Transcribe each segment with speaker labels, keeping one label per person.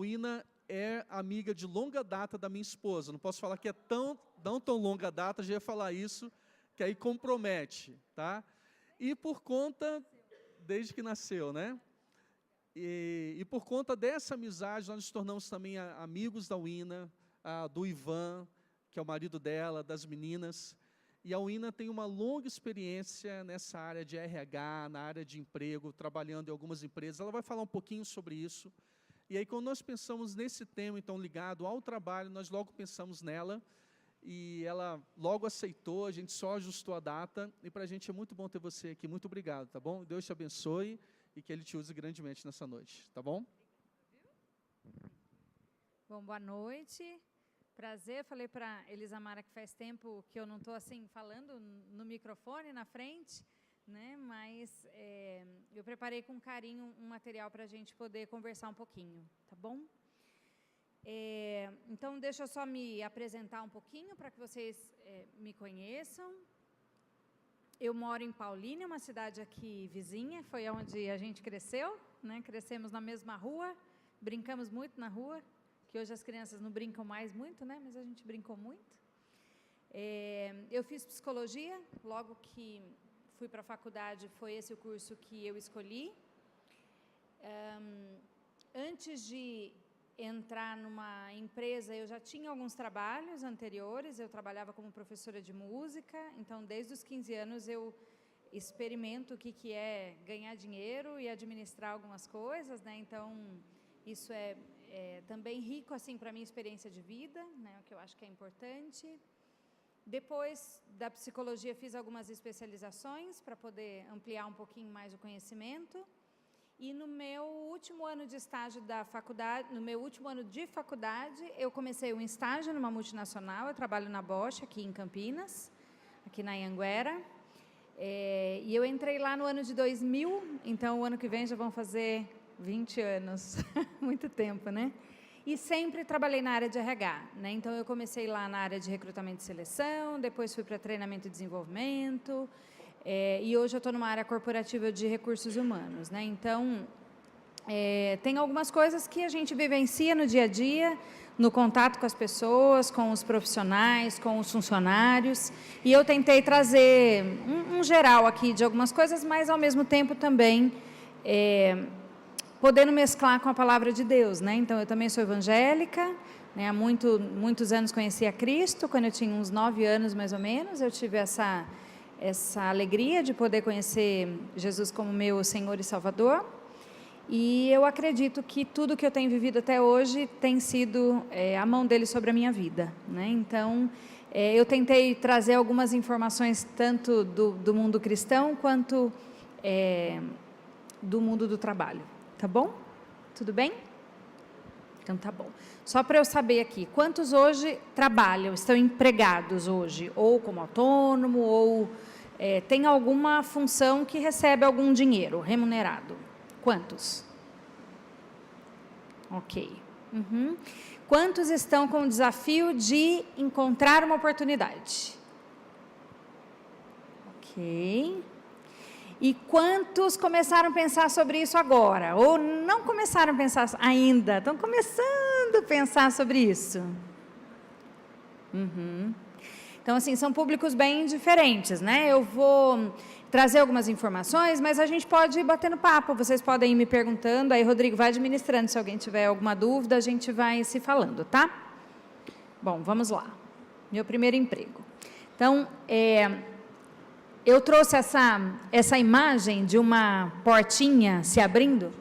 Speaker 1: Uina é amiga de longa data da minha esposa. Não posso falar que é não tão longa data, já ia falar isso, que aí compromete, tá? E por conta, desde que nasceu, né? E por conta dessa amizade, nós nos tornamos também amigos da Uina, do Ivan, que é o marido dela, das meninas. E a Uina tem uma longa experiência nessa área de RH, na área de emprego, trabalhando em algumas empresas. Ela vai falar um pouquinho sobre isso. E aí, quando nós pensamos nesse tema, então, ligado ao trabalho, nós logo pensamos nela. E ela logo aceitou, a gente só ajustou a data. E para a gente é muito bom ter você aqui. Muito obrigado, tá bom? Deus te abençoe e que Ele te use grandemente nessa noite, tá bom?
Speaker 2: Bom, boa noite. Prazer, falei para Elisamara que faz tempo que eu não estou assim falando no microfone na frente, né? Mas eu preparei com carinho um material para a gente poder conversar um pouquinho, tá bom? Então, deixa eu só me apresentar um pouquinho para que vocês me conheçam. Eu moro em Paulínia, uma cidade aqui vizinha, foi onde a gente cresceu, né? Crescemos na mesma rua, brincamos muito na rua, que hoje as crianças não brincam mais muito, né? Mas a gente brincou muito. Eu fiz psicologia, logo que fui para a faculdade, foi esse o curso que eu escolhi. Antes de entrar numa empresa, eu já tinha alguns trabalhos anteriores, eu trabalhava como professora de música, então, desde os 15 anos, eu experimento o que é ganhar dinheiro e administrar algumas coisas, né? Então, isso é também rico, assim, para a minha experiência de vida, né? O que eu acho que é importante. Depois da psicologia, fiz algumas especializações para poder ampliar um pouquinho mais o conhecimento. E no meu último ano de estágio da faculdade, no meu último ano de faculdade, eu comecei um estágio numa multinacional, eu trabalho na Bosch, aqui em Campinas, aqui na Anhanguera. E eu entrei lá no ano de 2000, então o ano que vem já vão fazer 20 anos, muito tempo, né? E sempre trabalhei na área de RH, né? Então, eu comecei lá na área de recrutamento e seleção, depois fui para treinamento e desenvolvimento, e hoje eu estou numa área corporativa de recursos humanos, né? Então, tem algumas coisas que a gente vivencia no dia a dia, no contato com as pessoas, com os profissionais, com os funcionários, e eu tentei trazer um geral aqui de algumas coisas, mas, ao mesmo tempo, também podendo mesclar com a palavra de Deus, né? Então, eu também sou evangélica, né? Há muitos anos conheci a Cristo, quando eu tinha uns 9 anos, mais ou menos, eu tive essa alegria de poder conhecer Jesus como meu Senhor e Salvador, e eu acredito que tudo que eu tenho vivido até hoje tem sido a mão dele sobre a minha vida, né? Então, eu tentei trazer algumas informações, tanto do mundo cristão, quanto do mundo do trabalho. Tá bom? Tudo bem? Então, tá bom. Só para eu saber aqui, quantos hoje trabalham, estão empregados hoje, ou como autônomo, ou tem alguma função que recebe algum dinheiro remunerado? Quantos? Ok. Quantos estão com o desafio de encontrar uma oportunidade? Ok. E quantos começaram a pensar sobre isso agora? Ou não começaram a pensar ainda? Estão começando a pensar sobre isso? Então, assim, são públicos bem diferentes, né? Eu vou trazer algumas informações, mas a gente pode ir batendo papo. Vocês podem ir me perguntando. Aí, Rodrigo, vai administrando. Se alguém tiver alguma dúvida, a gente vai se falando, tá? Bom, vamos lá. Meu primeiro emprego. Então, eu trouxe essa imagem de uma portinha se abrindo.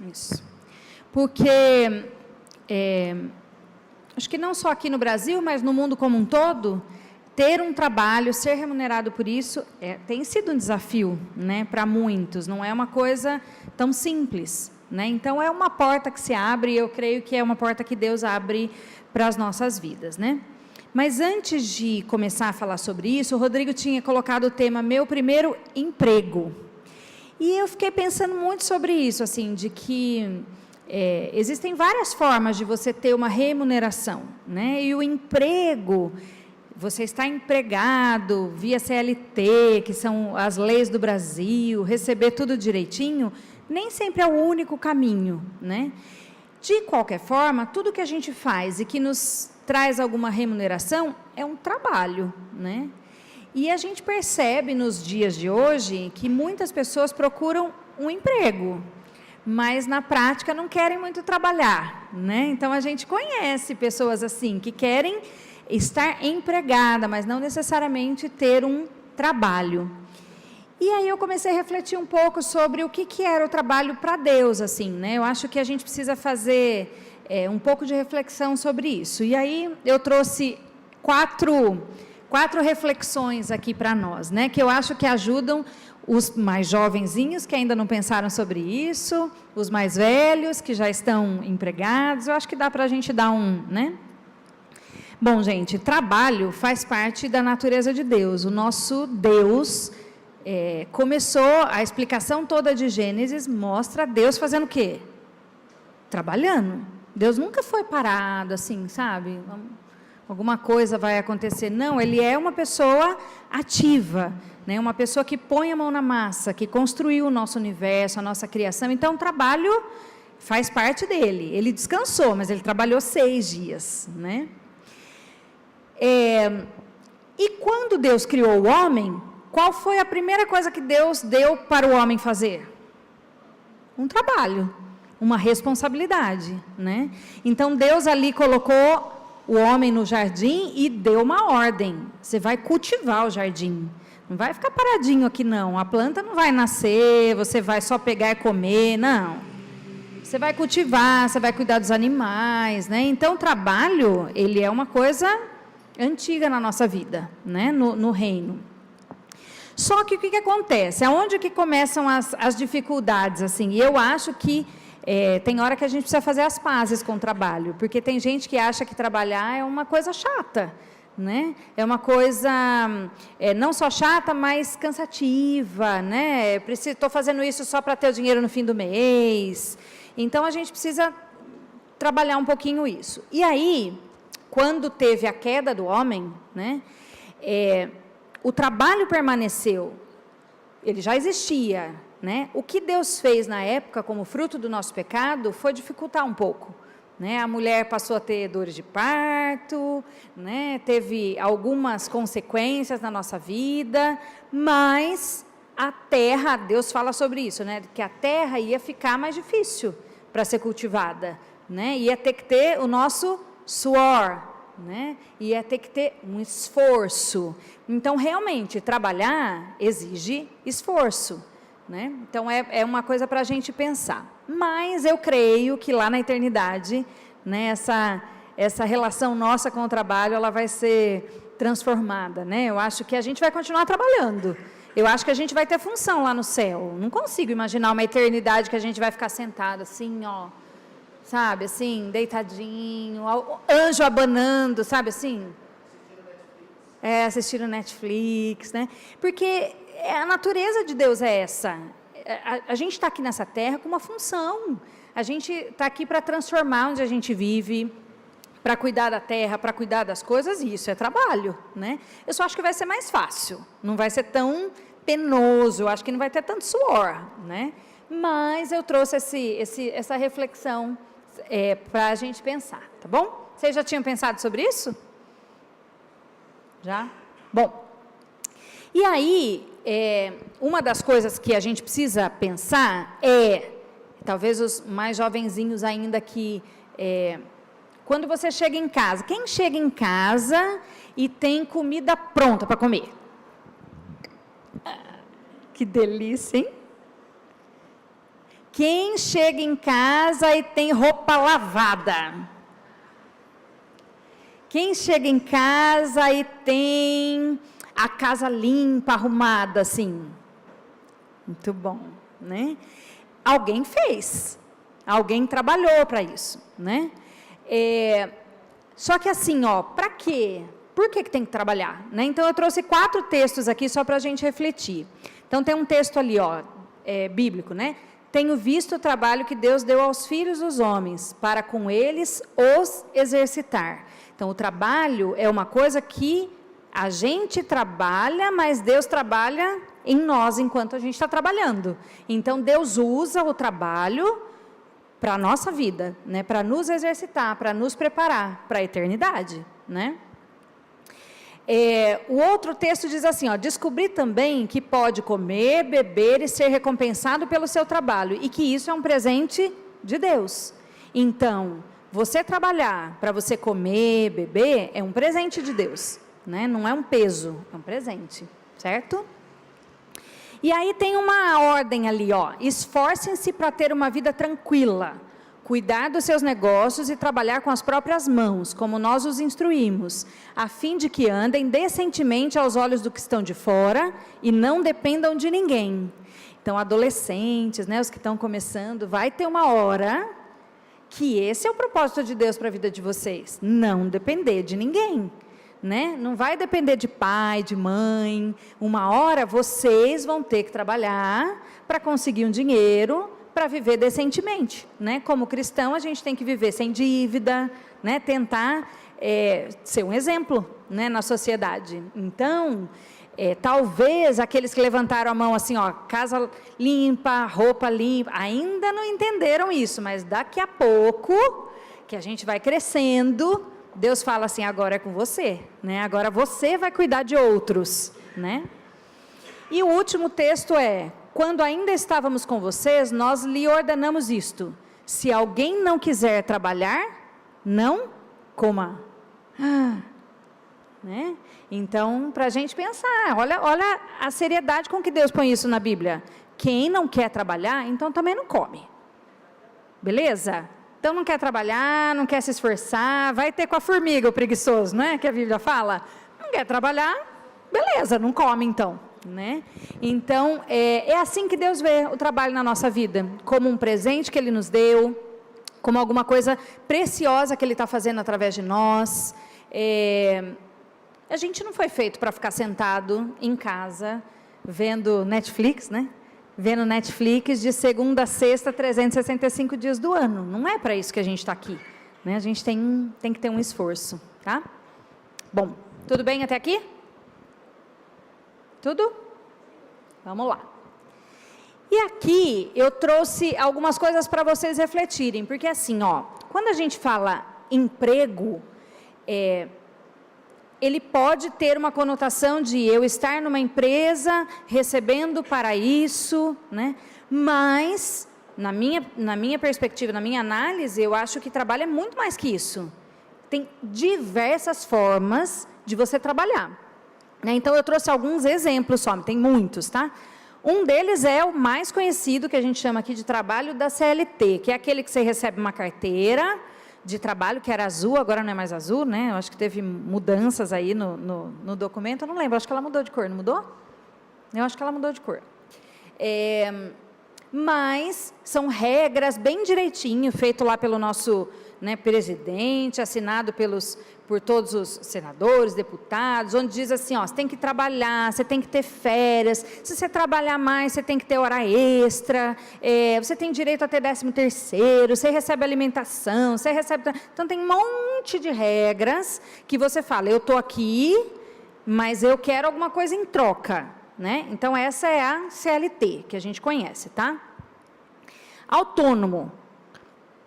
Speaker 2: Isso. Porque, acho que não só aqui no Brasil, mas no mundo como um todo, ter um trabalho, ser remunerado por isso, tem sido um desafio, né, para muitos. Não é uma coisa tão simples. Né? Então, é uma porta que se abre, e eu creio que é uma porta que Deus abre para as nossas vidas, né? Mas antes de começar a falar sobre isso, o Rodrigo tinha colocado o tema Meu Primeiro Emprego. E eu fiquei pensando muito sobre isso, assim, de que existem várias formas de você ter uma remuneração, né? E o emprego, você está empregado via CLT, que são as leis do Brasil, receber tudo direitinho, nem sempre é o único caminho, né? De qualquer forma, tudo que a gente faz e que nos traz alguma remuneração é um trabalho, né? E a gente percebe nos dias de hoje que muitas pessoas procuram um emprego, mas na prática não querem muito trabalhar, né? Então a gente conhece pessoas assim que querem estar empregada, mas não necessariamente ter um trabalho. E aí eu comecei a refletir um pouco sobre o que era o trabalho para Deus, assim, né? Eu acho que a gente precisa fazer um pouco de reflexão sobre isso. E aí eu trouxe quatro reflexões aqui para nós, né? Que eu acho que ajudam os mais jovenzinhos que ainda não pensaram sobre isso, os mais velhos que já estão empregados. Eu acho que dá para a gente dar né? Bom, gente, trabalho faz parte da natureza de Deus. O nosso Deus começou, a explicação toda de Gênesis mostra Deus fazendo o quê? Trabalhando. Deus nunca foi parado, assim, sabe? Alguma coisa vai acontecer. Não, ele é uma pessoa ativa, né? Uma pessoa que põe a mão na massa, que construiu o nosso universo, a nossa criação. Então, o trabalho faz parte dele. Ele descansou, mas ele trabalhou 6 dias, né? E quando Deus criou o homem, qual foi a primeira coisa que Deus deu para o homem fazer? Um trabalho, uma responsabilidade, né? Então, Deus ali colocou o homem no jardim e deu uma ordem. Você vai cultivar o jardim. Não vai ficar paradinho aqui, não. A planta não vai nascer, você vai só pegar e comer, não. Você vai cultivar, você vai cuidar dos animais, né? Então, o trabalho, ele é uma coisa antiga na nossa vida, né? No reino. Só que o que acontece? Aonde que começam as dificuldades, assim? E eu acho que tem hora que a gente precisa fazer as pazes com o trabalho, porque tem gente que acha que trabalhar é uma coisa chata, né? É uma coisa não só chata, mas cansativa, né? Estou fazendo isso só para ter o dinheiro no fim do mês. Então, a gente precisa trabalhar um pouquinho isso. E aí, quando teve a queda do homem, né? O trabalho permaneceu, ele já existia, né? O que Deus fez na época, como fruto do nosso pecado, foi dificultar um pouco, né? A mulher passou a ter dores de parto, né? Teve algumas consequências na nossa vida, mas a terra, Deus fala sobre isso, né? Que a terra ia ficar mais difícil para ser cultivada, né? Ia ter que ter o nosso suor, né? Ia ter que ter um esforço. Então, realmente, trabalhar exige esforço, né? Então, é uma coisa para a gente pensar. Mas eu creio que lá na eternidade, né, essa relação nossa com o trabalho, ela vai ser transformada, né? Eu acho que a gente vai continuar trabalhando. Eu acho que a gente vai ter função lá no céu. Não consigo imaginar uma eternidade que a gente vai ficar sentado assim, ó, sabe, assim, deitadinho, anjo abanando, sabe, assim? Assistindo Netflix, né? Porque a natureza de Deus é essa. A gente está aqui nessa terra com uma função. A gente está aqui para transformar onde a gente vive, para cuidar da terra, para cuidar das coisas, e isso é trabalho, né? Eu só acho que vai ser mais fácil. Não vai ser tão penoso, eu acho que não vai ter tanto suor, né? Mas eu trouxe essa reflexão para a gente pensar, tá bom? Vocês já tinham pensado sobre isso? Já? Bom, e aí, uma das coisas que a gente precisa pensar talvez os mais jovenzinhos ainda que, quando você chega em casa, quem chega em casa e tem comida pronta para comer? Que delícia, hein? Quem chega em casa e tem roupa lavada? Quem chega em casa e tem a casa limpa, arrumada, assim? Muito bom, né? Alguém fez, alguém trabalhou para isso, né? Só que assim, ó, para quê? Por que tem que trabalhar? Né? Então, eu trouxe 4 textos aqui só para a gente refletir. Então, tem um texto ali, ó, bíblico, né? Tenho visto o trabalho que Deus deu aos filhos dos homens, para com eles os exercitar. Então, o trabalho é uma coisa que A gente trabalha, mas Deus trabalha em nós enquanto a gente está trabalhando. Então, Deus usa o trabalho para a nossa vida, né? Para nos exercitar, para nos preparar para a eternidade, né? O outro texto diz assim, ó, descobri também que pode comer, beber e ser recompensado pelo seu trabalho, e que isso é um presente de Deus. Então, você trabalhar para você comer, beber, é um presente de Deus, né? Não é um peso, é um presente, certo? E aí tem uma ordem ali, ó, esforcem-se para ter uma vida tranquila, cuidar dos seus negócios e trabalhar com as próprias mãos, como nós os instruímos, a fim de que andem decentemente aos olhos do que estão de fora e não dependam de ninguém. Então, adolescentes, né, os que estão começando, vai ter uma hora que esse é o propósito de Deus para a vida de vocês, não depender de ninguém, né? Não vai depender de pai, de mãe. Uma hora vocês vão ter que trabalhar para conseguir um dinheiro para viver decentemente, né? Como cristão, a gente tem que viver sem dívida, né? Tentar ser um exemplo, né, na sociedade. Então, talvez aqueles que levantaram a mão assim, ó, casa limpa, roupa limpa, ainda não entenderam isso, mas daqui a pouco, que a gente vai crescendo, Deus fala assim, agora é com você, né? Agora você vai cuidar de outros, né? E o último texto é, quando ainda estávamos com vocês, nós lhe ordenamos isto, se alguém não quiser trabalhar, não coma. Né? Então, para a gente pensar, olha a seriedade com que Deus põe isso na Bíblia. Quem não quer trabalhar, então também não come. Beleza? Então não quer trabalhar, não quer se esforçar, vai ter com a formiga o preguiçoso, não é? Que a Bíblia fala. Não quer trabalhar, beleza, não come então, né? Então, é assim que Deus vê o trabalho na nossa vida, como um presente que Ele nos deu, como alguma coisa preciosa que Ele está fazendo através de nós. A gente não foi feito para ficar sentado em casa, vendo Netflix, né? Vendo Netflix de segunda a sexta, 365 dias do ano. Não é para isso que a gente está aqui, né? A gente tem que ter um esforço, tá? Bom, tudo bem até aqui? Tudo? Vamos lá. E aqui eu trouxe algumas coisas para vocês refletirem, porque assim, ó, quando a gente fala emprego, ele pode ter uma conotação de eu estar numa empresa recebendo para isso, né? Mas, na minha perspectiva, na minha análise, eu acho que trabalho é muito mais que isso. Tem diversas formas de você trabalhar, né? Então, eu trouxe alguns exemplos só, tem muitos, tá? Um deles é o mais conhecido, que a gente chama aqui de trabalho da CLT, que é aquele que você recebe uma carteira de trabalho, que era azul, agora não é mais azul, né? Eu acho que teve mudanças aí no documento, eu não lembro, acho que ela mudou de cor, não mudou? Eu acho que ela mudou de cor. Mas são regras bem direitinho, feito lá pelo nosso, né, presidente, assinado por todos os senadores, deputados, onde diz assim, ó, você tem que trabalhar, você tem que ter férias, se você trabalhar mais, você tem que ter hora extra, você tem direito a ter 13º, você recebe alimentação, você recebe... Então, tem um monte de regras que você fala, eu estou aqui, mas eu quero alguma coisa em troca, né? Então, essa é a CLT, que a gente conhece, tá? Autônomo.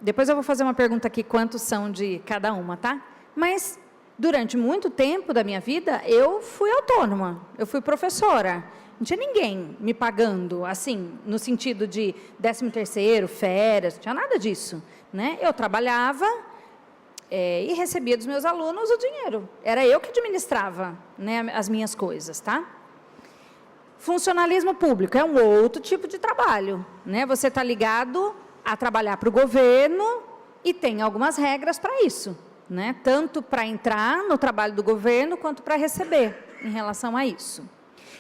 Speaker 2: Depois eu vou fazer uma pergunta aqui, quantos são de cada uma, tá? Mas, durante muito tempo da minha vida, eu fui autônoma, eu fui professora. Não tinha ninguém me pagando, assim, no sentido de 13º, férias, não tinha nada disso, né? Eu trabalhava e recebia dos meus alunos o dinheiro. Era eu que administrava, né, as minhas coisas, tá? Funcionalismo público é um outro tipo de trabalho, né? Você está ligado a trabalhar para o governo e tem algumas regras para isso, né? Tanto para entrar no trabalho do governo, quanto para receber em relação a isso.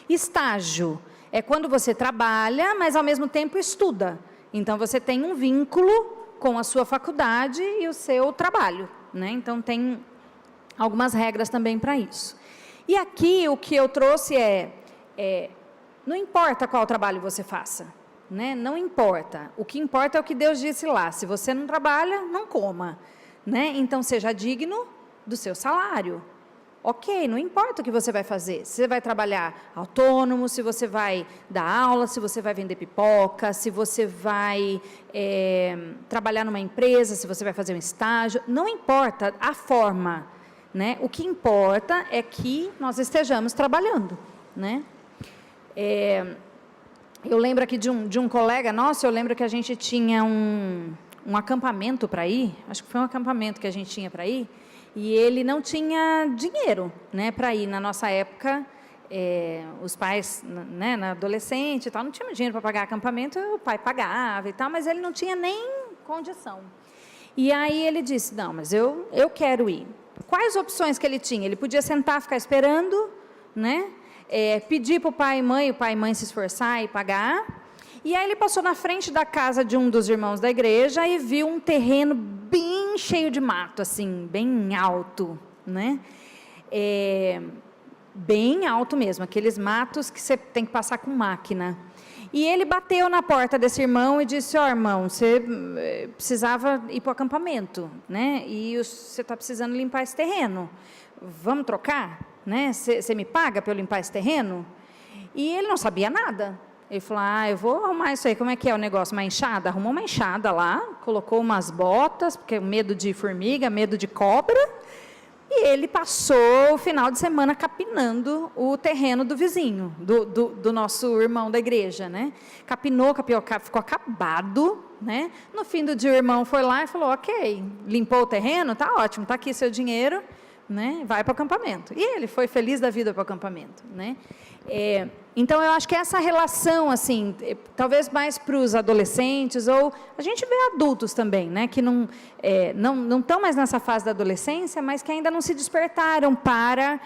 Speaker 2: Estágio é quando você trabalha, mas ao mesmo tempo estuda. Então, você tem um vínculo com a sua faculdade e o seu trabalho, né? Então, tem algumas regras também para isso. E aqui, o que eu trouxe não importa qual trabalho você faça, né? Não importa. O que importa é o que Deus disse lá. Se você não trabalha, não coma, né? Então, seja digno do seu salário, Ok, não importa o que você vai fazer. Se você vai trabalhar autônomo, se você vai dar aula, se você vai vender pipoca, se você vai trabalhar numa empresa, se você vai fazer um estágio, não importa a forma, né? O que importa é que nós estejamos trabalhando, né? Eu lembro aqui de um colega nosso, eu lembro que a gente tinha um acampamento para ir, acho que foi um acampamento que a gente tinha para ir, e ele não tinha dinheiro, né, para ir. Na nossa época, os pais, né, na adolescente e tal, não tinham dinheiro para pagar acampamento, o pai pagava e tal, mas ele não tinha nem condição. E aí ele disse, não, mas eu quero ir. Quais opções que ele tinha? Ele podia sentar, ficar esperando, né, pedir para o pai e mãe se esforçar e pagar. E aí ele passou na frente da casa de um dos irmãos da igreja e viu um terreno bem cheio de mato, assim, bem alto, né? Bem alto mesmo, aqueles matos que você tem que passar com máquina. E ele bateu na porta desse irmão e disse, irmão, você precisava ir para o acampamento, né? E você está precisando limpar esse terreno. Vamos trocar? Né? Você me paga para eu limpar esse terreno? E ele não sabia nada. Ele falou, eu vou arrumar isso aí, como é que é o negócio? Uma enxada? Arrumou uma enxada lá, colocou umas botas, porque medo de formiga, medo de cobra, e ele passou o final de semana capinando o terreno do vizinho, do nosso irmão da igreja, né? Capinou, ficou acabado, né? No fim do dia o irmão foi lá e falou, ok, limpou o terreno, tá ótimo, tá aqui seu dinheiro, né? Vai para o acampamento. E ele foi feliz da vida para o acampamento, né? Então, eu acho que essa relação, assim, talvez mais para os adolescentes, ou a gente vê adultos também, né, que não estão mais nessa fase da adolescência, mas que ainda não se despertaram para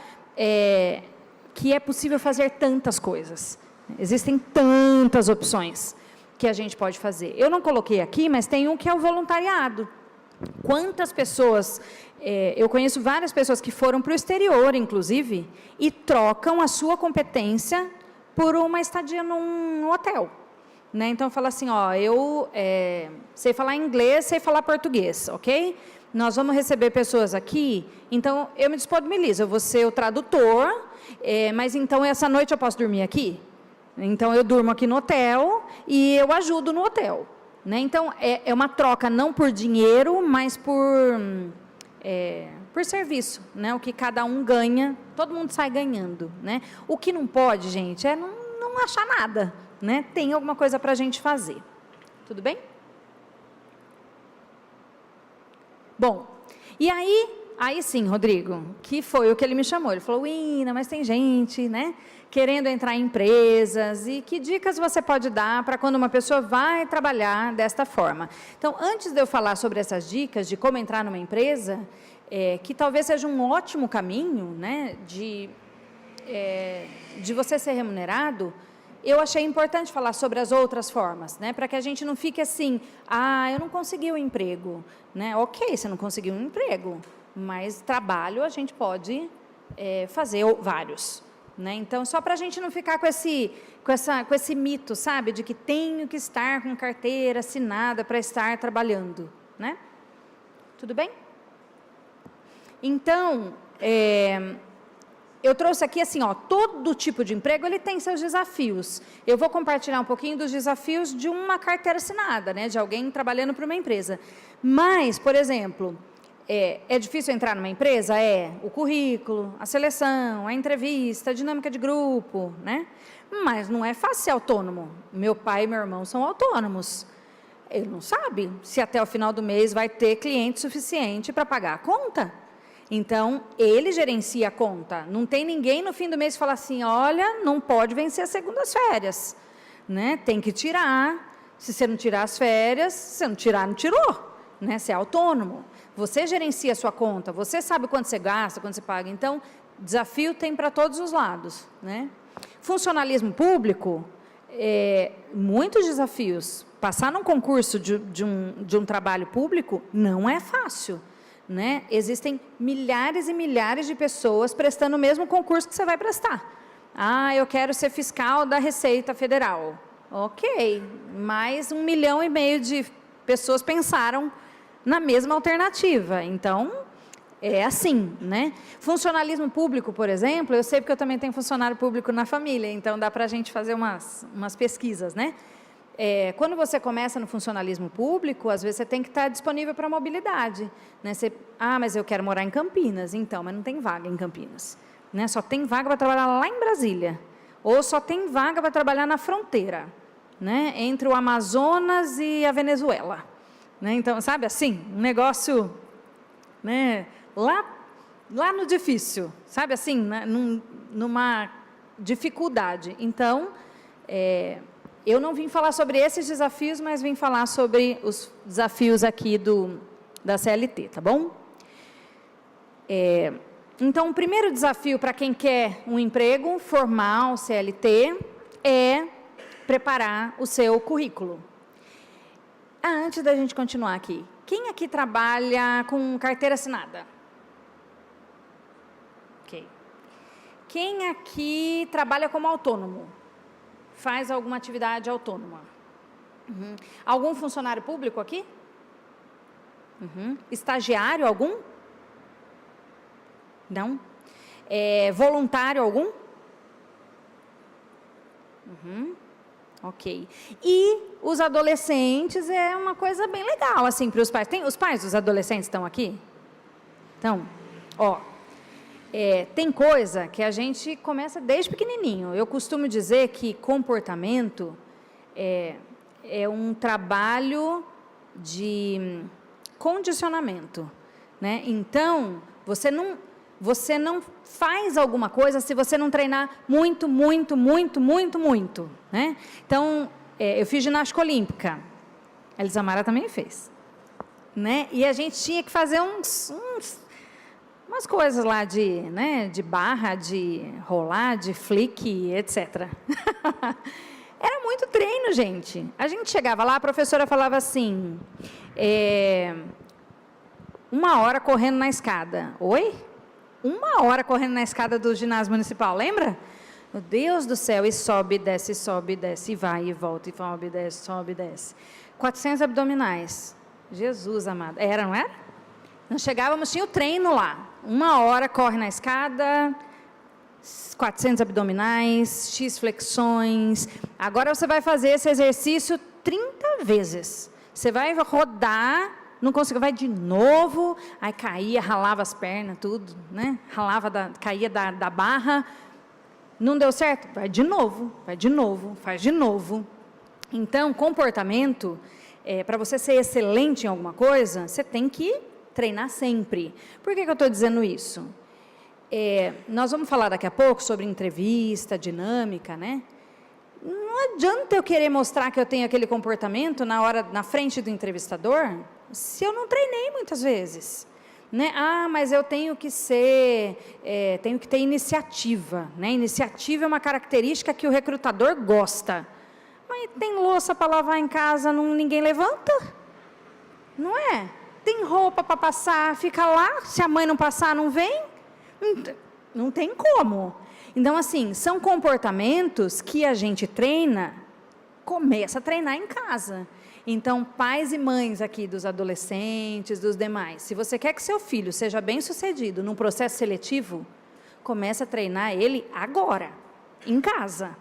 Speaker 2: que é possível fazer tantas coisas. Existem tantas opções que a gente pode fazer. Eu não coloquei aqui, mas tem um que é o voluntariado. Quantas pessoas... eu conheço várias pessoas que foram para o exterior, inclusive, e trocam a sua competência por uma estadia num hotel. Né? Então, fala assim, eu sei falar inglês, sei falar português, ok? Nós vamos receber pessoas aqui, então eu me disponibilizo, eu vou ser o tradutor, mas então essa noite eu posso dormir aqui? Então, eu durmo aqui no hotel e eu ajudo no hotel. Né? Então, é uma troca não por dinheiro, mas por serviço, né? O que cada um ganha, todo mundo sai ganhando, né? O que não pode, gente, é não achar nada, né? Tem alguma coisa para a gente fazer. Tudo bem? Bom, e aí sim, Rodrigo, que foi o que ele me chamou. Ele falou, Ina, mas tem gente, né? Querendo entrar em empresas, e que dicas você pode dar para quando uma pessoa vai trabalhar desta forma? Então, antes de eu falar sobre essas dicas de como entrar numa empresa, que talvez seja um ótimo caminho, né, de você ser remunerado, eu achei importante falar sobre as outras formas, né, para que a gente não fique assim, eu não consegui um emprego, né, ok, você não conseguiu um emprego, mas trabalho a gente pode fazer vários. Né? Então, só para a gente não ficar com esse mito, sabe, de que tenho que estar com carteira assinada para estar trabalhando, né? Tudo bem? Então, eu trouxe aqui assim, todo tipo de emprego ele tem seus desafios. Eu vou compartilhar um pouquinho dos desafios de uma carteira assinada, né, de alguém trabalhando para uma empresa. Mas, por exemplo, é difícil entrar numa empresa? O currículo, a seleção, a entrevista, a dinâmica de grupo, né? Mas não é fácil ser autônomo. Meu pai e meu irmão são autônomos. Ele não sabe se até o final do mês vai ter cliente suficiente para pagar a conta. Então, ele gerencia a conta. Não tem ninguém no fim do mês que fala assim, olha, não pode vencer as segundas férias. Né? Tem que tirar. Se você não tirar as férias, se você não tirar, não tirou. Né? Você é autônomo. Você gerencia a sua conta, você sabe quanto você gasta, quanto você paga. Então, desafio tem para todos os lados. Né? Funcionalismo público, muitos desafios. Passar num concurso de um trabalho público não é fácil. Né? Existem milhares e milhares de pessoas prestando o mesmo concurso que você vai prestar. Eu quero ser fiscal da Receita Federal. Ok, mas 1,5 milhão de pessoas pensaram na mesma alternativa. Então, É assim, né? Funcionalismo público, por exemplo, eu sei porque eu também tenho funcionário público na família, então dá para a gente fazer umas pesquisas, né? Quando você começa no funcionalismo público, às vezes você tem que estar disponível para mobilidade, né? Mas eu quero morar em Campinas, então, mas não tem vaga em Campinas, né? Só tem vaga para trabalhar lá em Brasília, ou só tem vaga para trabalhar na fronteira, né? Entre o Amazonas e a Venezuela, né? Então, sabe assim, um negócio, né? Lá no difícil, sabe assim, numa dificuldade. Então, eu não vim falar sobre esses desafios, mas vim falar sobre os desafios aqui da CLT, tá bom? Então, o primeiro desafio para quem quer um emprego formal, CLT, é preparar o seu currículo. Antes da gente continuar aqui, quem aqui trabalha com carteira assinada? Ok. Quem aqui trabalha como autônomo? Faz alguma atividade autônoma? Uhum. Algum funcionário público aqui? Uhum. Estagiário algum? Não? Voluntário algum? Uhum. Ok. E os adolescentes é uma coisa bem legal, assim, para os pais. Os pais dos adolescentes estão aqui? Então, tem coisa que a gente começa desde pequenininho. Eu costumo dizer que comportamento é um trabalho de condicionamento, né? Então, você não faz alguma coisa se você não treinar muito, né? Então, eu fiz ginástica olímpica. A Elisamara também fez, né? E a gente tinha que fazer umas coisas lá de barra, de rolar, de flick, etc. Era muito treino, gente. A gente chegava lá, a professora falava assim, 1 hora correndo na escada. Oi? 1 hora correndo na escada do ginásio municipal, lembra? Meu Deus do céu, e sobe, desce, e vai, e volta, e sobe, e desce. 400 abdominais. Jesus amado. Não era? Nós chegávamos, tinha o treino lá. 1 hora, corre na escada, 400 abdominais, X flexões. Agora você vai fazer esse exercício 30 vezes. Você vai rodar, não conseguiu, vai de novo, aí caía, ralava as pernas, tudo, né? Caía da barra, não deu certo? Vai de novo, faz de novo. Então, comportamento, para você ser excelente em alguma coisa, você tem que treinar sempre. Por que eu estou dizendo isso? Nós vamos falar daqui a pouco sobre entrevista, dinâmica, né? Não adianta eu querer mostrar que eu tenho aquele comportamento na frente do entrevistador, se eu não treinei muitas vezes, né? Mas eu tenho que ter iniciativa, né? Iniciativa é uma característica que o recrutador gosta. Mas tem louça para lavar em casa, ninguém levanta? Não é? Tem roupa para passar, fica lá, se a mãe não passar, não vem? Não tem como. Então, assim, são comportamentos que a gente começa a treinar em casa. Então, pais e mães aqui dos adolescentes, dos demais, se você quer que seu filho seja bem-sucedido num processo seletivo, comece a treinar ele agora, em casa.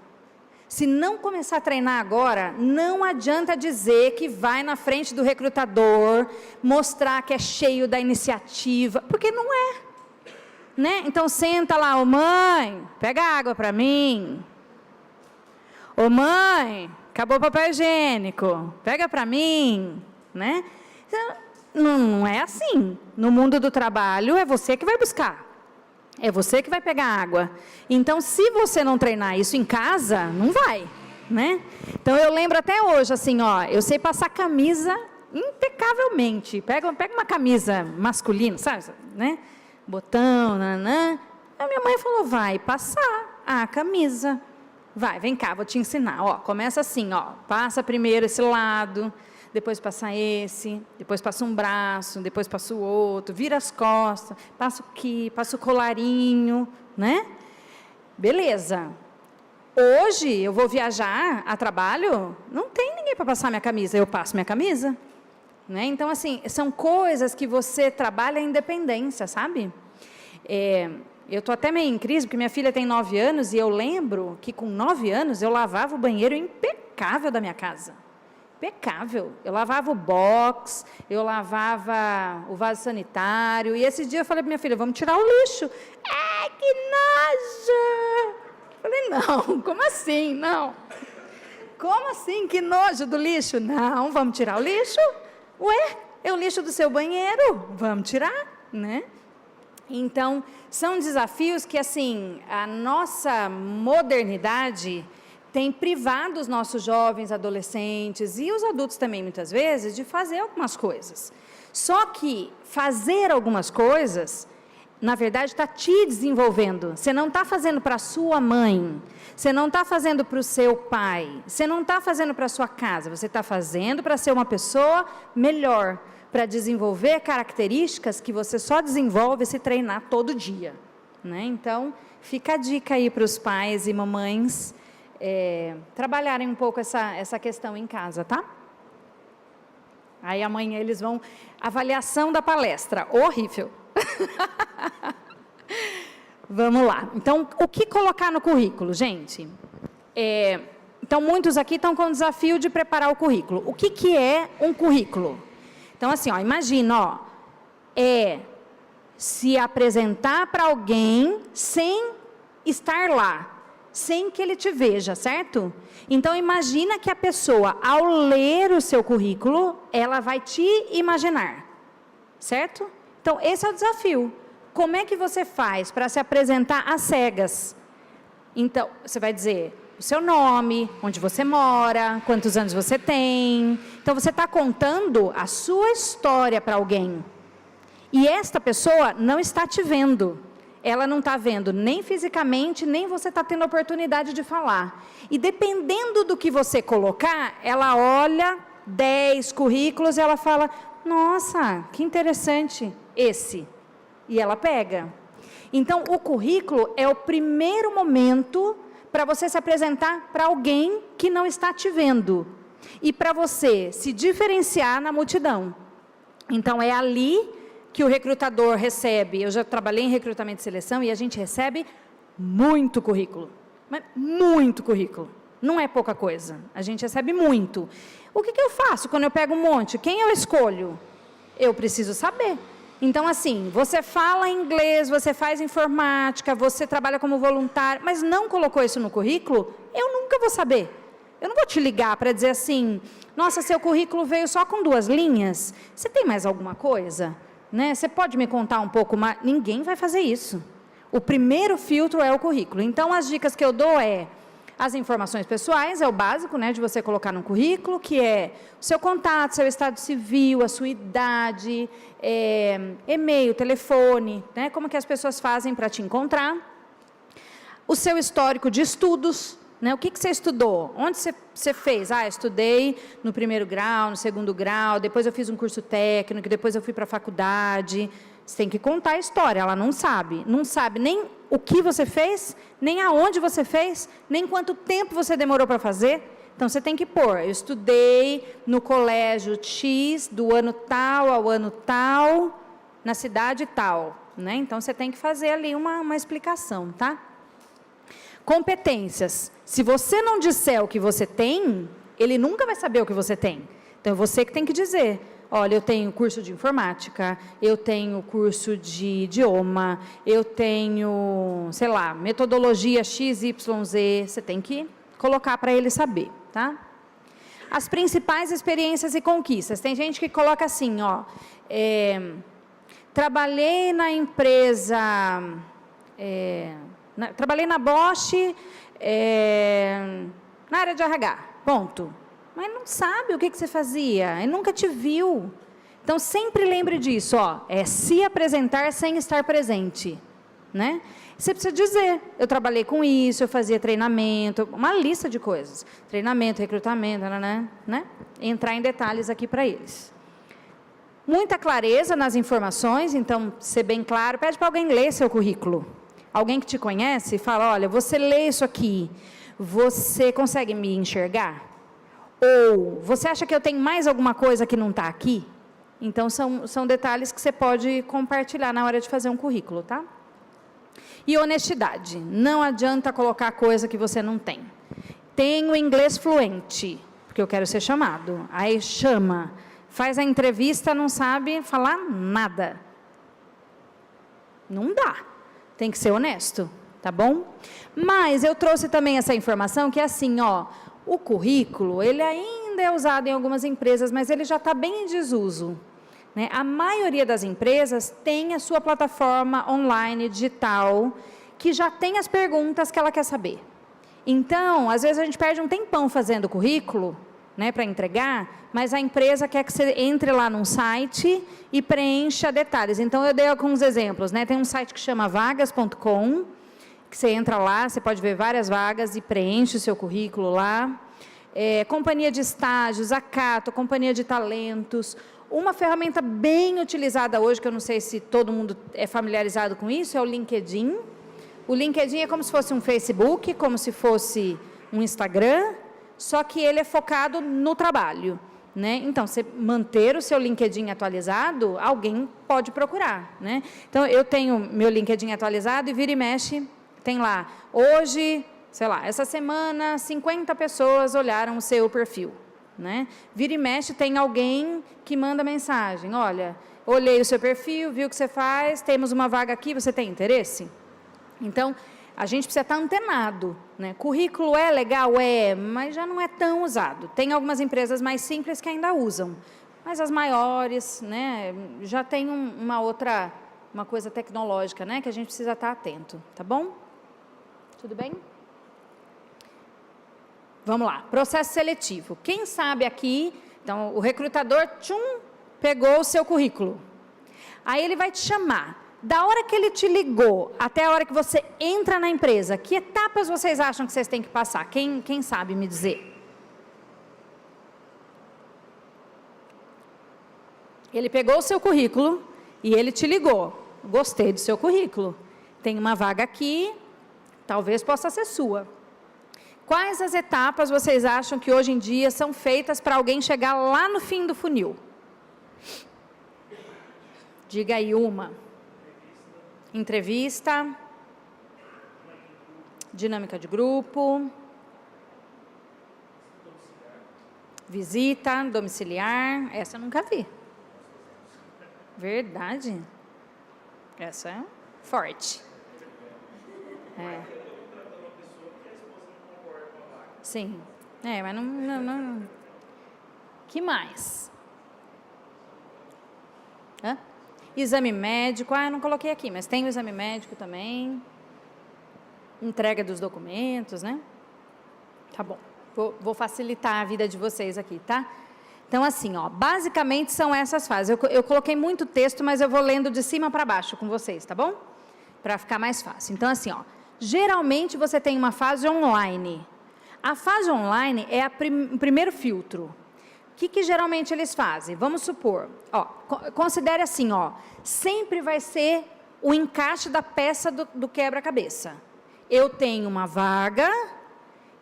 Speaker 2: Se não começar a treinar agora, não adianta dizer que vai na frente do recrutador, mostrar que é cheio da iniciativa, porque não é. Né? Então, senta lá, mãe, pega água para mim. Mãe, acabou o papel higiênico, pega para mim, né? Então, não é assim. No mundo do trabalho, é você que vai buscar. É você que vai pegar água. Então, se você não treinar isso em casa, não vai, né? Então, eu lembro até hoje, assim, eu sei passar camisa impecavelmente. Pega uma camisa masculina, sabe, né? Botão, nanã. A minha mãe falou, vai passar a camisa. Vem cá, vou te ensinar. Começa assim, passa primeiro esse lado, depois passa esse, depois passa um braço, depois passa o outro, vira as costas, passa aqui, passa o colarinho, né? Beleza. Hoje, eu vou viajar a trabalho, não tem ninguém para passar minha camisa, eu passo minha camisa. né? Então, assim, são coisas que você trabalha a independência, sabe? Eu estou até meio em crise, porque minha filha tem 9 anos, e eu lembro que com 9 anos eu lavava o banheiro impecável da minha casa. Impecável. Eu lavava o box, eu lavava o vaso sanitário, e esse dia eu falei para minha filha, vamos tirar o lixo. Que nojo! Falei, não, como assim? Não. Como assim? Que nojo do lixo? Não, vamos tirar o lixo. Ué, é o lixo do seu banheiro? Vamos tirar, né? Então, são desafios que, assim, a nossa modernidade tem privado os nossos jovens, adolescentes e os adultos também, muitas vezes, de fazer algumas coisas. Só que fazer algumas coisas, na verdade, está te desenvolvendo. Você não está fazendo para a sua mãe, você não está fazendo para o seu pai, você não está fazendo para a sua casa, você está fazendo para ser uma pessoa melhor, para desenvolver características que você só desenvolve se treinar todo dia, né? Então, fica a dica aí para os pais e mamães trabalharem um pouco essa questão em casa, tá? Aí amanhã eles vão... Avaliação da palestra, horrível. Vamos lá. Então, o que colocar no currículo, gente? Então, muitos aqui estão com o desafio de preparar o currículo. O que é um currículo? Então, assim, ó, imagina, se apresentar para alguém sem estar lá, sem que ele te veja, certo? Então, imagina que a pessoa, ao ler o seu currículo, ela vai te imaginar, certo? Então, esse é o desafio. Como é que você faz para se apresentar às cegas? Então, você vai dizer o seu nome, onde você mora, quantos anos você tem. Então, você está contando a sua história para alguém. E esta pessoa não está te vendo. Ela não está vendo nem fisicamente, nem você está tendo a oportunidade de falar. E dependendo do que você colocar, ela olha 10 currículos e ela fala, nossa, que interessante, esse. E ela pega. Então, o currículo é o primeiro momento para você se apresentar para alguém que não está te vendo. E para você se diferenciar na multidão. Então, é ali que o recrutador recebe. Eu já trabalhei em recrutamento e seleção e a gente recebe muito currículo. Mas muito currículo. Não é pouca coisa. A gente recebe muito. O que eu faço quando eu pego um monte? Quem eu escolho? Eu preciso saber. Então, assim, você fala inglês, você faz informática, você trabalha como voluntário, mas não colocou isso no currículo, eu nunca vou saber. Eu não vou te ligar para dizer assim, nossa, seu currículo veio só com 2 linhas, você tem mais alguma coisa? Né? Você pode me contar um pouco mais? Ninguém vai fazer isso. O primeiro filtro é o currículo. Então, as dicas que eu dou as informações pessoais, é o básico, né, de você colocar no currículo, que é o seu contato, seu estado civil, a sua idade, e-mail, telefone, né, como que as pessoas fazem para te encontrar. O seu histórico de estudos, né, o que você estudou? Onde você fez? Estudei no 1º grau, no 2º grau, depois eu fiz um curso técnico, depois eu fui para a faculdade. Você tem que contar a história, ela não sabe nem o que você fez, nem aonde você fez, nem quanto tempo você demorou para fazer. Então, você tem que pôr, eu estudei no colégio X, do ano tal ao ano tal, na cidade tal, né? Então, você tem que fazer ali uma explicação, tá? Competências. Se você não disser o que você tem, ele nunca vai saber o que você tem. Então, é você que tem que dizer. Olha, eu tenho curso de informática, eu tenho curso de idioma, eu tenho, sei lá, metodologia XYZ, você tem que colocar para ele saber, tá? As principais experiências e conquistas. Tem gente que coloca assim, trabalhei na empresa, trabalhei na Bosch, na área de RH, ponto. Mas não sabe o que você fazia, ele nunca te viu. Então, sempre lembre disso, se apresentar sem estar presente, né? Você precisa dizer, eu trabalhei com isso, eu fazia treinamento, uma lista de coisas. Treinamento, recrutamento, né? Entrar em detalhes aqui para eles. Muita clareza nas informações, então, ser bem claro, pede para alguém ler seu currículo. Alguém que te conhece, fala, olha, você lê isso aqui, você consegue me enxergar? Ou, você acha que eu tenho mais alguma coisa que não está aqui? Então, são detalhes que você pode compartilhar na hora de fazer um currículo, tá? E honestidade. Não adianta colocar coisa que você não tem. Tenho inglês fluente, porque eu quero ser chamado. Aí chama, faz a entrevista, não sabe falar nada. Não dá. Tem que ser honesto, tá bom? Mas eu trouxe também essa informação que é assim, ó, o currículo, ele ainda é usado em algumas empresas, mas ele já está bem em desuso. Né? A maioria das empresas tem a sua plataforma online, digital, que já tem as perguntas que ela quer saber. Então, às vezes a gente perde um tempão fazendo currículo, né, para entregar, mas a empresa quer que você entre lá num site e preencha detalhes. Então, eu dei alguns exemplos. Né? Tem um site que chama vagas.com, que você entra lá, você pode ver várias vagas e preenche o seu currículo lá. Companhia de estágios, Acato, companhia de talentos. Uma ferramenta bem utilizada hoje, que eu não sei se todo mundo é familiarizado com isso, é o LinkedIn. O LinkedIn é como se fosse um Facebook, como se fosse um Instagram, só que ele é focado no trabalho. Né? Então, você manter o seu LinkedIn atualizado, alguém pode procurar. Né? Então, eu tenho meu LinkedIn atualizado e vira e mexe, tem lá, hoje, sei lá, essa semana, 50 pessoas olharam o seu perfil. Né? Vira e mexe, tem alguém que manda mensagem, olha, olhei o seu perfil, vi o que você faz, temos uma vaga aqui, você tem interesse? Então, a gente precisa estar antenado. Né? Currículo é legal? É, mas já não é tão usado. Tem algumas empresas mais simples que ainda usam, mas as maiores, né, já tem uma coisa tecnológica, né, que a gente precisa estar atento, tá bom? Tudo bem? Vamos lá, processo seletivo. Quem sabe aqui, então, o recrutador, pegou o seu currículo. Aí ele vai te chamar. Da hora que ele te ligou até a hora que você entra na empresa, que etapas vocês acham que vocês têm que passar? Quem sabe me dizer? Ele pegou o seu currículo e ele te ligou. Gostei do seu currículo. Tem uma vaga aqui, talvez possa ser sua. Quais as etapas vocês acham que hoje em dia são feitas para alguém chegar lá no fim do funil? Diga aí uma. Entrevista. Dinâmica de grupo. Visita domiciliar. Essa eu nunca vi. Verdade? Essa é forte. Sim. Mas não. Que mais? Exame médico. Eu não coloquei aqui, mas tem o exame médico também. Entrega dos documentos, né? Tá bom. Vou facilitar a vida de vocês aqui, tá? Então, assim, ó, basicamente são essas fases. Eu coloquei muito texto, mas eu vou lendo de cima para baixo com vocês, tá bom? Para ficar mais fácil. Então, assim, ó, geralmente você tem uma fase online. A fase online é o primeiro filtro. O que geralmente eles fazem? Vamos supor, ó, considere assim, ó, sempre vai ser o encaixe da peça do quebra-cabeça. Eu tenho uma vaga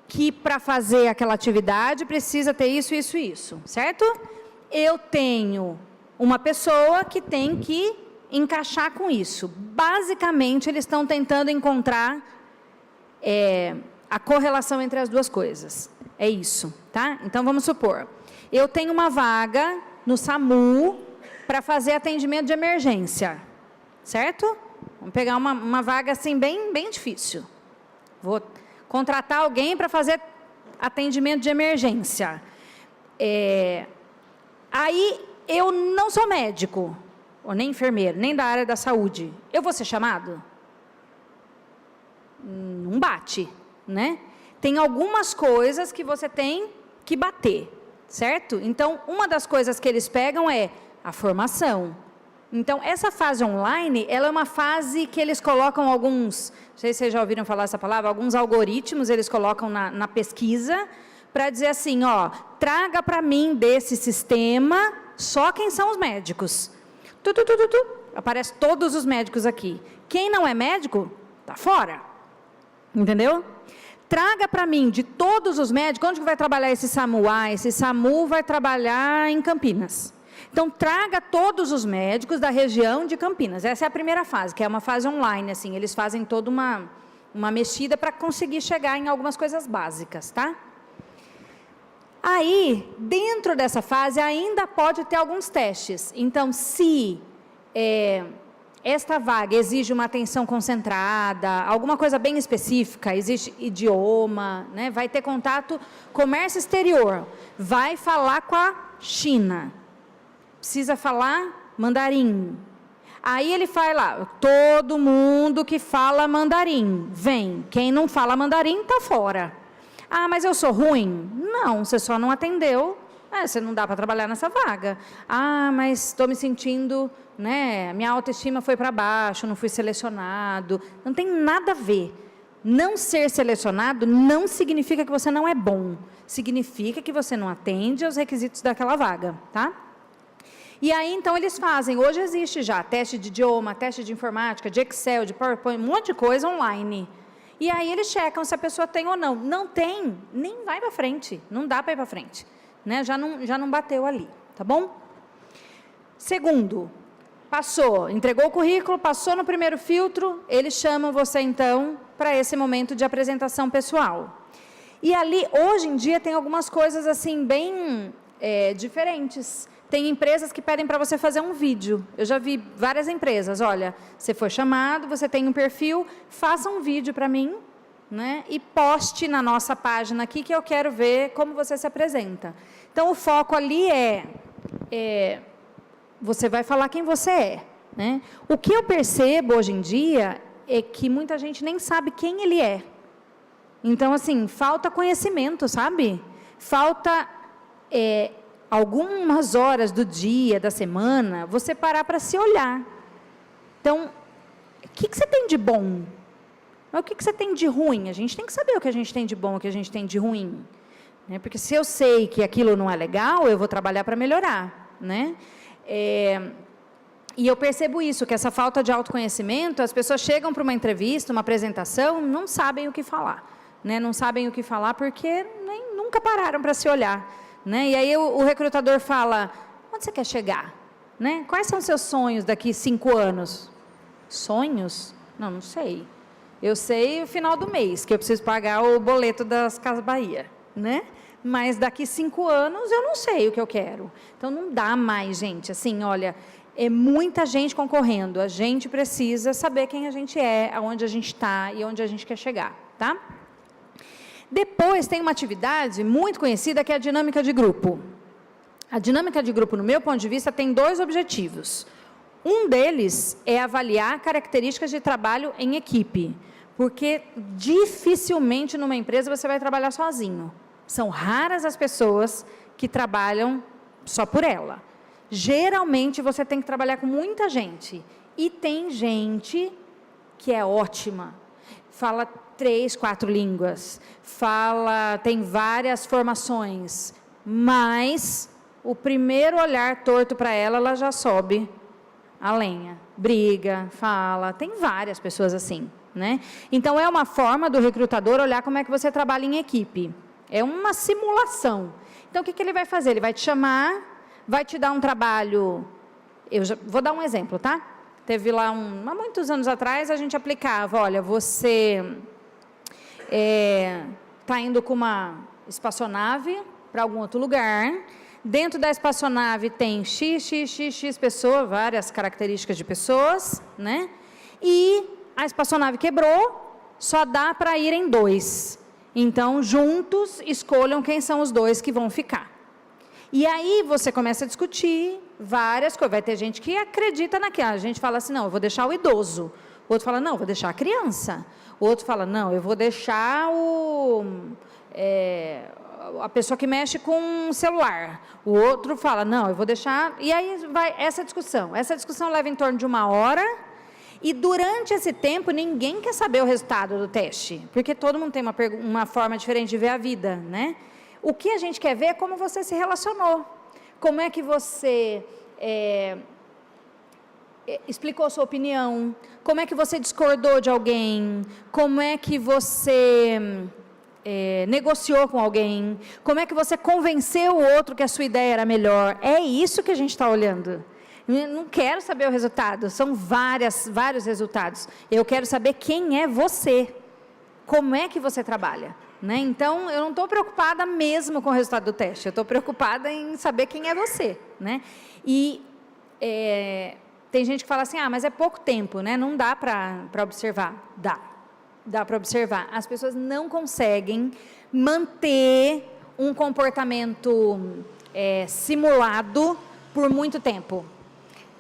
Speaker 2: que para fazer aquela atividade precisa ter isso, isso e isso, certo? Eu tenho uma pessoa que tem que encaixar com isso. Basicamente, eles estão tentando encontrar a correlação entre as duas coisas. É isso, tá? Então, vamos supor, eu tenho uma vaga no SAMU para fazer atendimento de emergência, certo? Vamos pegar uma vaga assim bem difícil. Vou contratar alguém para fazer atendimento de emergência. Aí, eu não sou médico, ou nem enfermeiro, nem da área da saúde. Eu vou ser chamado? Não bate, né? Tem algumas coisas que você tem que bater, certo? Então, uma das coisas que eles pegam é a formação. Então, essa fase online, ela é uma fase que eles colocam alguns, não sei se vocês já ouviram falar essa palavra, alguns algoritmos eles colocam na pesquisa, para dizer assim, ó, traga para mim desse sistema só quem são os médicos. Aparece todos os médicos aqui. Quem não é médico, está fora. Entendeu? traga para mim, de todos os médicos, onde que vai trabalhar esse SAMU? Esse SAMU vai trabalhar em Campinas. Então, traga todos os médicos da região de Campinas. Essa é a primeira fase, que é uma fase online, assim, eles fazem toda uma mexida para conseguir chegar em algumas coisas básicas, tá? Aí, dentro dessa fase, ainda pode ter alguns testes. Então, se esta vaga exige uma atenção concentrada, alguma coisa bem específica, existe idioma, né? Vai ter contato, comércio exterior, vai falar com a China, precisa falar mandarim. Aí ele faz lá, todo mundo que fala mandarim, vem. Quem não fala mandarim, está fora. Ah, mas eu sou ruim? Não, você só não atendeu. Você não dá para trabalhar nessa vaga. Ah, mas estou me sentindo, né, minha autoestima foi para baixo, não fui selecionado. Não tem nada a ver. Não ser selecionado não significa que você não é bom. Significa que você não atende aos requisitos daquela vaga, tá? E aí, então, eles fazem, hoje existe já teste de idioma, teste de informática, de Excel, de PowerPoint, um monte de coisa online. E aí eles checam se a pessoa tem ou não. Não tem, nem vai para frente, não dá para ir para frente. Né? Já não bateu ali, tá bom? Segundo, passou, entregou o currículo, passou no primeiro filtro, eles chamam você, então, para esse momento de apresentação pessoal. E ali, hoje em dia, tem algumas coisas, assim, bem diferentes. Tem empresas que pedem para você fazer um vídeo. Eu já vi várias empresas, olha, você foi chamado, você tem um perfil, faça um vídeo para mim, né, e poste na nossa página aqui que eu quero ver como você se apresenta. Então, o foco ali você vai falar quem você é. Né? O que eu percebo hoje em dia é que muita gente nem sabe quem ele é. Então, assim, falta conhecimento, sabe? Falta algumas horas do dia, da semana, você parar para se olhar. Então, o que você tem de bom? Mas o que você tem de ruim? A gente tem que saber o que a gente tem de bom, o que a gente tem de ruim. Né? Porque se eu sei que aquilo não é legal, eu vou trabalhar para melhorar. Né? E eu percebo isso, que essa falta de autoconhecimento, as pessoas chegam para uma entrevista, uma apresentação, não sabem o que falar. Né? Não sabem o que falar porque nunca pararam para se olhar. Né? E aí o recrutador fala, onde você quer chegar? Né? Quais são os seus sonhos daqui 5 anos? Sonhos? Não sei. Eu sei o final do mês, que eu preciso pagar o boleto das Casas Bahia, né? Mas daqui 5 anos eu não sei o que eu quero. Então não dá mais, gente. Assim, olha, é muita gente concorrendo. A gente precisa saber quem a gente é, aonde a gente está e onde a gente quer chegar, tá? Depois tem uma atividade muito conhecida que é a dinâmica de grupo. A dinâmica de grupo, no meu ponto de vista, tem 2 objetivos. Um deles é avaliar características de trabalho em equipe. Porque dificilmente numa empresa você vai trabalhar sozinho. São raras as pessoas que trabalham só por ela. Geralmente você tem que trabalhar com muita gente. E tem gente que é ótima. Fala 3, 4 línguas. Tem várias formações. Mas o primeiro olhar torto para ela já sobe a lenha. Briga, fala. Tem várias pessoas assim. Né? Então, é uma forma do recrutador olhar como é que você trabalha em equipe. É uma simulação. Então, o que ele vai fazer? Ele vai te chamar, vai te dar um trabalho. Vou dar um exemplo, tá? Teve lá, há muitos anos atrás, a gente aplicava, olha, você está indo com uma espaçonave para algum outro lugar. Dentro da espaçonave tem x pessoas, várias características de pessoas, né? E a espaçonave quebrou, só dá para ir em 2. Então, juntos, escolham quem são os 2 que vão ficar. E aí, você começa a discutir várias coisas. Vai ter gente que acredita naquilo. A gente fala assim, não, eu vou deixar o idoso. O outro fala, não, eu vou deixar a criança. O outro fala, não, eu vou deixar a pessoa que mexe com o celular. O outro fala, não, eu vou deixar... E aí, vai essa discussão. Essa discussão leva em torno de 1 hora... E durante esse tempo, ninguém quer saber o resultado do teste, porque todo mundo tem uma forma diferente de ver a vida, né? O que a gente quer ver é como você se relacionou, como é que você explicou sua opinião, como é que você discordou de alguém, como é que você negociou com alguém, como é que você convenceu o outro que a sua ideia era melhor. É isso que a gente está olhando. Não quero saber o resultado, são vários resultados. Eu quero saber quem é você, como é que você trabalha. Né? Então, eu não estou preocupada mesmo com o resultado do teste, eu estou preocupada em saber quem é você. Né? E tem gente que fala assim, mas é pouco tempo, né? Não dá para observar. Dá para observar. As pessoas não conseguem manter um comportamento simulado por muito tempo.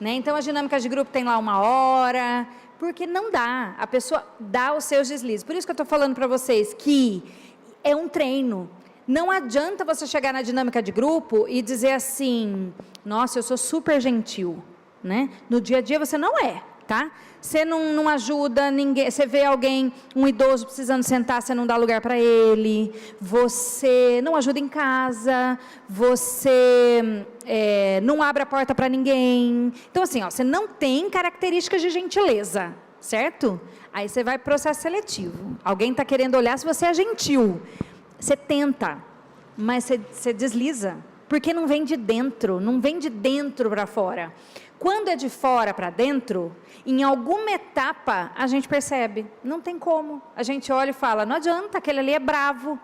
Speaker 2: Né? Então, as dinâmicas de grupo tem lá 1 hora, porque não dá. A pessoa dá os seus deslizes. Por isso que eu estou falando para vocês que é um treino. Não adianta você chegar na dinâmica de grupo e dizer assim, nossa, eu sou super gentil. Né? No dia a dia você não é, tá? Você não ajuda ninguém, você vê alguém, um idoso precisando sentar, você não dá lugar para ele, você não ajuda em casa, você não abre a porta para ninguém. Então, assim, você não tem características de gentileza, certo? Aí você vai para o processo seletivo. Alguém está querendo olhar se você é gentil. Você tenta, mas você desliza, porque não vem de dentro para fora. Quando é de fora para dentro, em alguma etapa a gente percebe, não tem como. A gente olha e fala, não adianta, aquele ali é bravo,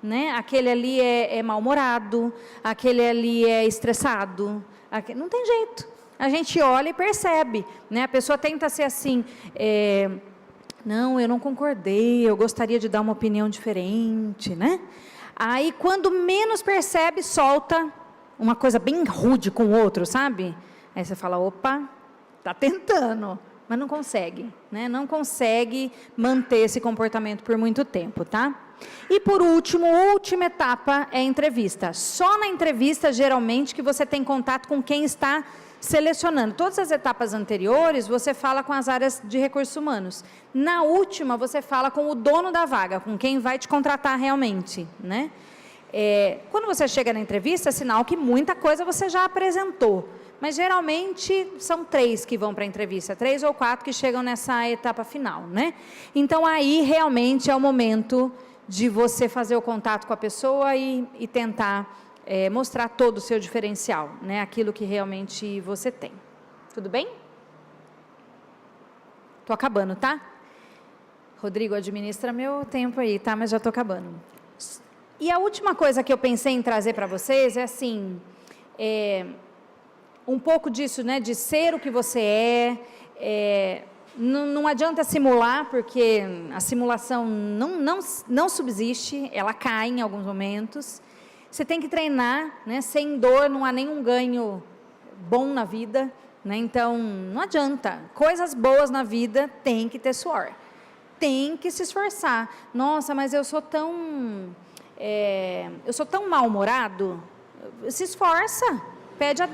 Speaker 2: né? Aquele ali é mal-humorado, aquele ali é estressado, não tem jeito. A gente olha e percebe, né? A pessoa tenta ser assim, não, eu não concordei, eu gostaria de dar uma opinião diferente, né? Aí, quando menos percebe, solta uma coisa bem rude com o outro, sabe? Aí você fala, opa, está tentando, mas não consegue, né? Não consegue manter esse comportamento por muito tempo, tá? E por último, última etapa é a entrevista. Só na entrevista, geralmente, que você tem contato com quem está selecionando. Todas as etapas anteriores, você fala com as áreas de recursos humanos. Na última, você fala com o dono da vaga, com quem vai te contratar realmente, né? Quando você chega na entrevista, é sinal que muita coisa você já apresentou. Mas, geralmente, são 3 que vão para a entrevista, 3 ou 4 que chegam nessa etapa final, né? Então, aí, realmente, é o momento de você fazer o contato com a pessoa e tentar mostrar todo o seu diferencial, né? Aquilo que realmente você tem. Tudo bem? Estou acabando, tá? Rodrigo, administra meu tempo aí, tá? Mas já estou acabando. E a última coisa que eu pensei em trazer para vocês é assim... um pouco disso, né, de ser o que você não adianta simular, porque a simulação não subsiste, ela cai em alguns momentos. Você tem que treinar, né, sem dor não há nenhum ganho bom na vida, né, então não adianta, coisas boas na vida tem que ter suor, tem que se esforçar. Nossa, mas eu sou tão mal-humorado, se esforça. Pede a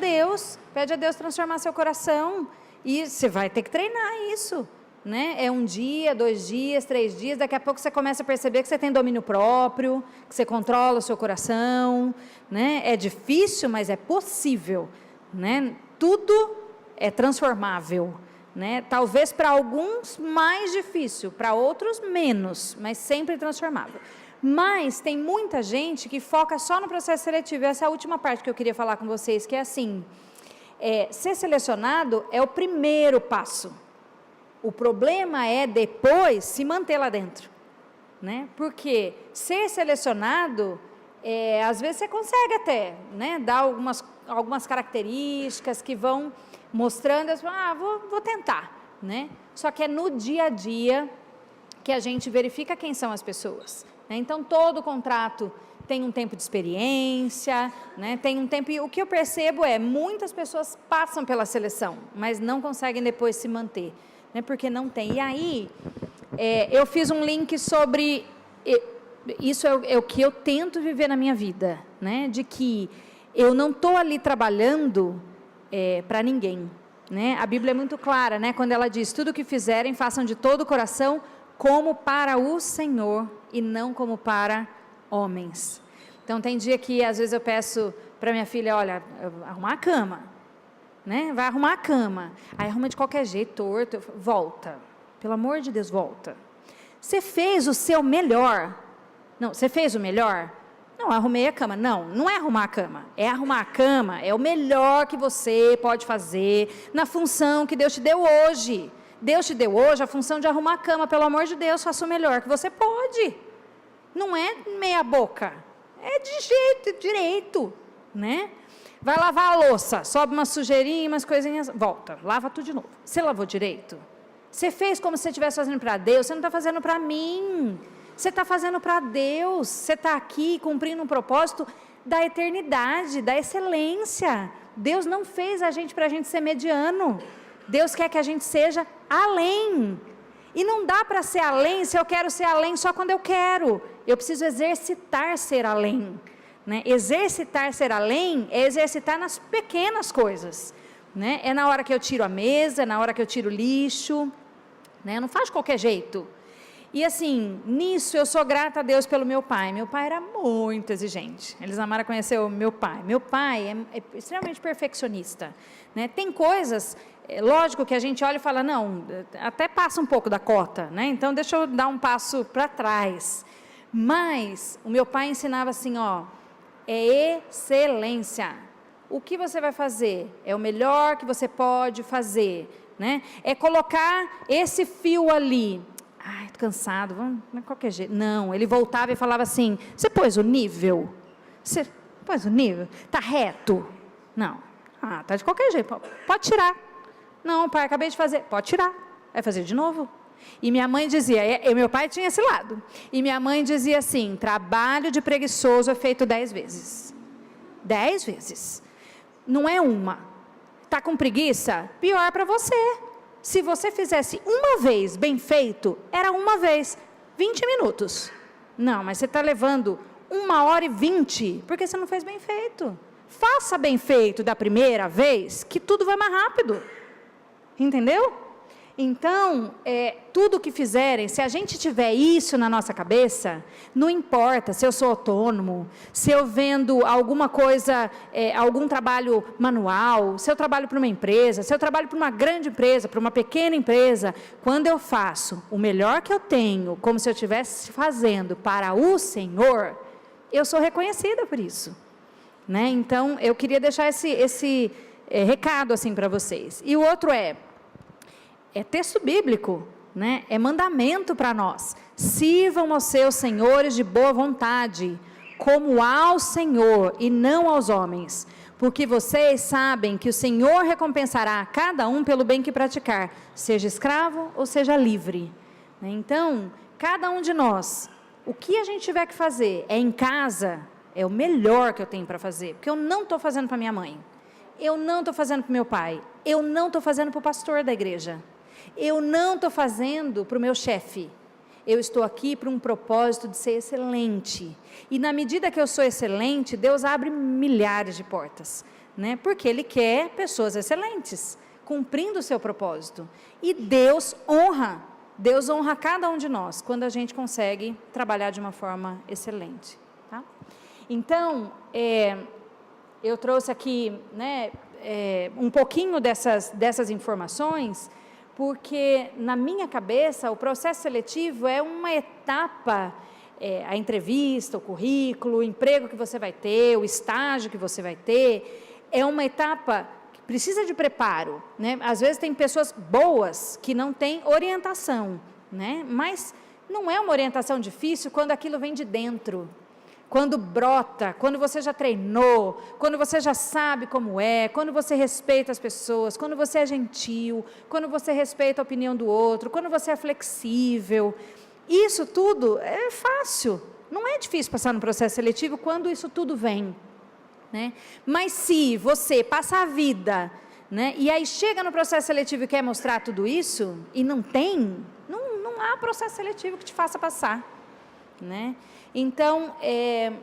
Speaker 2: Deus transformar seu coração, e você vai ter que treinar isso, né? É 1 dia, 2 dias, 3 dias, daqui a pouco você começa a perceber que você tem domínio próprio, que você controla o seu coração, né? É difícil, mas é possível, né? Tudo é transformável, né? Talvez para alguns mais difícil, para outros menos, mas sempre transformável. Mas tem muita gente que foca só no processo seletivo. Essa é a última parte que eu queria falar com vocês, que é assim, ser selecionado é o primeiro passo. O problema é depois se manter lá dentro, né? Porque ser selecionado, às vezes você consegue até, né, dar algumas características que vão mostrando, vou tentar, né? Só que é no dia a dia que a gente verifica quem são as pessoas. Então, todo contrato tem um tempo de experiência, né? Tem um tempo, e o que eu percebo muitas pessoas passam pela seleção, mas não conseguem depois se manter, né? Porque não tem. E aí, eu fiz um link sobre, isso é o que eu tento viver na minha vida, né? De que eu não estou ali trabalhando para ninguém, né? A Bíblia é muito clara, né? Quando ela diz, tudo o que fizerem, façam de todo o coração, como para o Senhor e não como para homens. Então, tem dia que, às vezes, eu peço para minha filha, olha, arrumar a cama, né? Vai arrumar a cama. Aí arruma de qualquer jeito, torto, volta. Pelo amor de Deus, volta. Você fez o seu melhor, Não, você fez o melhor? Não, arrumei a cama. Não, não é arrumar a cama. É arrumar a cama, é o melhor que você pode fazer na função que Deus te deu hoje. Deus te deu hoje a função de arrumar a cama. Pelo amor de Deus, faça o melhor que você pode. Não é meia boca. É de jeito, direito, né? Vai lavar a louça, sobe uma sujeirinha, umas coisinhas, volta, lava tudo de novo. Você lavou direito? Você fez como se você estivesse fazendo para Deus, você não está fazendo para mim. Você está fazendo para Deus, você está aqui cumprindo um propósito da eternidade, da excelência. Deus não fez a gente para a gente ser mediano. Deus quer que a gente seja além. E não dá para ser além se eu quero ser além só quando eu quero. Eu preciso exercitar ser além. Né? Exercitar ser além é exercitar nas pequenas coisas. Né? É na hora que eu tiro a mesa, é na hora que eu tiro o lixo. Né? Eu não faço de qualquer jeito. E assim, nisso eu sou grata a Deus pelo meu pai. Meu pai era muito exigente. Elisamara conheceu meu pai. Meu pai é extremamente perfeccionista. Né? Tem coisas, lógico que a gente olha e fala, não, até passa um pouco da cota, né? Então deixa eu dar um passo para trás. Mas o meu pai ensinava assim, ó, é excelência. O que você vai fazer? É o melhor que você pode fazer. Né? É colocar esse fio ali. Ai, estou cansado, vamos, de qualquer jeito. Não, ele voltava e falava assim, você pôs o nível? Você pôs o nível? Está reto? Não. Ah, está de qualquer jeito, pode tirar. Não, pai, acabei de fazer. Pode tirar, vai fazer de novo. E minha mãe dizia, meu pai tinha esse lado, e minha mãe dizia assim, trabalho de preguiçoso é feito 10 vezes. 10 vezes. Não é uma. Está com preguiça? Pior para você. Se você fizesse uma vez bem feito, era uma vez, 20 minutos. Não, mas você está levando 1h20, porque você não fez bem feito. Faça bem feito da primeira vez, que tudo vai mais rápido. Entendeu? Então, tudo que fizerem, se a gente tiver isso na nossa cabeça, não importa se eu sou autônomo, se eu vendo alguma coisa, algum trabalho manual, se eu trabalho para uma empresa, se eu trabalho para uma grande empresa, para uma pequena empresa, quando eu faço o melhor que eu tenho, como se eu estivesse fazendo para o Senhor, eu sou reconhecida por isso. Né? Então, eu queria deixar esse recado assim para vocês. E o outro é texto bíblico, né? É mandamento para nós. Sirvam aos seus senhores de boa vontade, como ao Senhor e não aos homens, porque vocês sabem que o Senhor recompensará a cada um pelo bem que praticar, seja escravo ou seja livre. Então, cada um de nós, o que a gente tiver que fazer em casa, é o melhor que eu tenho para fazer, porque eu não estou fazendo para minha mãe, eu não estou fazendo para meu pai, eu não estou fazendo para o pastor da igreja, eu não estou fazendo para o meu chefe, eu estou aqui para um propósito de ser excelente, e na medida que eu sou excelente, Deus abre milhares de portas, né? Porque Ele quer pessoas excelentes, cumprindo o seu propósito, e Deus honra cada um de nós, quando a gente consegue trabalhar de uma forma excelente, tá? Então, eu trouxe aqui, né, um pouquinho dessas informações, porque na minha cabeça o processo seletivo é uma etapa, a entrevista, o currículo, o emprego que você vai ter, o estágio que você vai ter, é uma etapa que precisa de preparo, né? Às vezes tem pessoas boas que não têm orientação, né? Mas não é uma orientação difícil quando aquilo vem de dentro, quando brota, quando você já treinou, quando você já sabe como é, quando você respeita as pessoas, quando você é gentil, quando você respeita a opinião do outro, quando você é flexível, isso tudo é fácil, não é difícil passar no processo seletivo quando isso tudo vem, né? Mas se você passa a vida, né, e aí chega no processo seletivo e quer mostrar tudo isso, e não tem, não há processo seletivo que te faça passar, né? Então,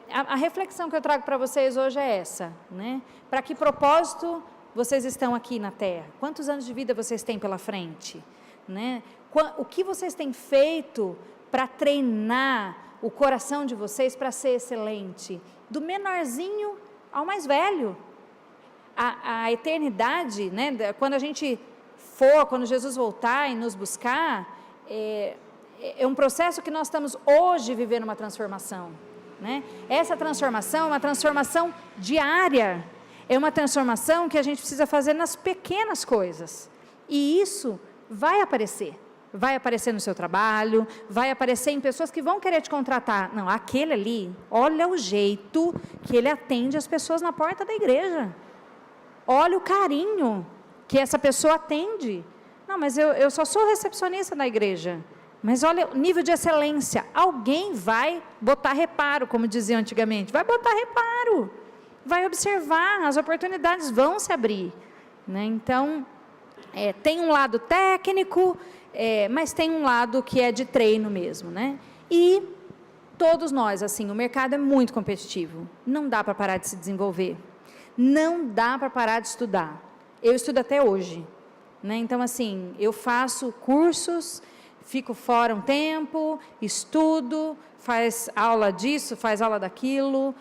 Speaker 2: a reflexão que eu trago para vocês hoje é essa, né? Para que propósito vocês estão aqui na Terra? Quantos anos de vida vocês têm pela frente? Né? O que vocês têm feito para treinar o coração de vocês para ser excelente? Do menorzinho ao mais velho. A eternidade, né? Quando a gente quando Jesus voltar e nos buscar, é um processo que nós estamos hoje vivendo uma transformação, né? Essa transformação é uma transformação diária, é uma transformação que a gente precisa fazer nas pequenas coisas, e isso vai aparecer no seu trabalho, vai aparecer em pessoas que vão querer te contratar. Não, aquele ali, olha o jeito que ele atende as pessoas na porta da igreja, olha o carinho que essa pessoa atende. Não, mas eu só sou recepcionista na igreja. Mas olha o nível de excelência. Alguém vai botar reparo, como diziam antigamente. Vai botar reparo. Vai observar, as oportunidades vão se abrir, né? Então, tem um lado técnico, mas tem um lado que é de treino mesmo, né? E todos nós, assim, o mercado é muito competitivo. Não dá para parar de se desenvolver. Não dá para parar de estudar. Eu estudo até hoje, né? Então, assim, eu faço cursos, fico fora um tempo, estudo, faz aula disso, faz aula daquilo.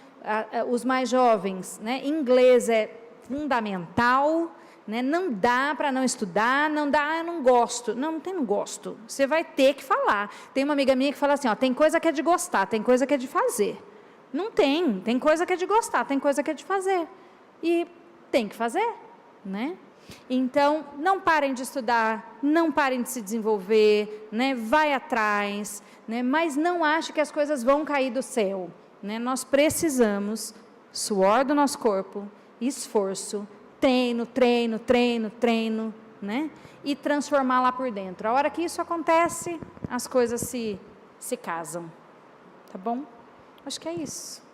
Speaker 2: Os mais jovens, né? Inglês é fundamental, né? Não dá para não estudar, não dá, eu não gosto. Não tem não gosto. Você vai ter que falar. Tem uma amiga minha que fala assim, ó, tem coisa que é de gostar, tem coisa que é de fazer. Não tem coisa que é de gostar, tem coisa que é de fazer. E tem que fazer, né? Então, não parem de estudar, não parem de se desenvolver, né? Vai atrás, né? Mas não ache que as coisas vão cair do céu, né? Nós precisamos suor do nosso corpo, esforço, treino, né? E transformar lá por dentro. A hora que isso acontece, as coisas se casam, tá bom? Acho que é isso.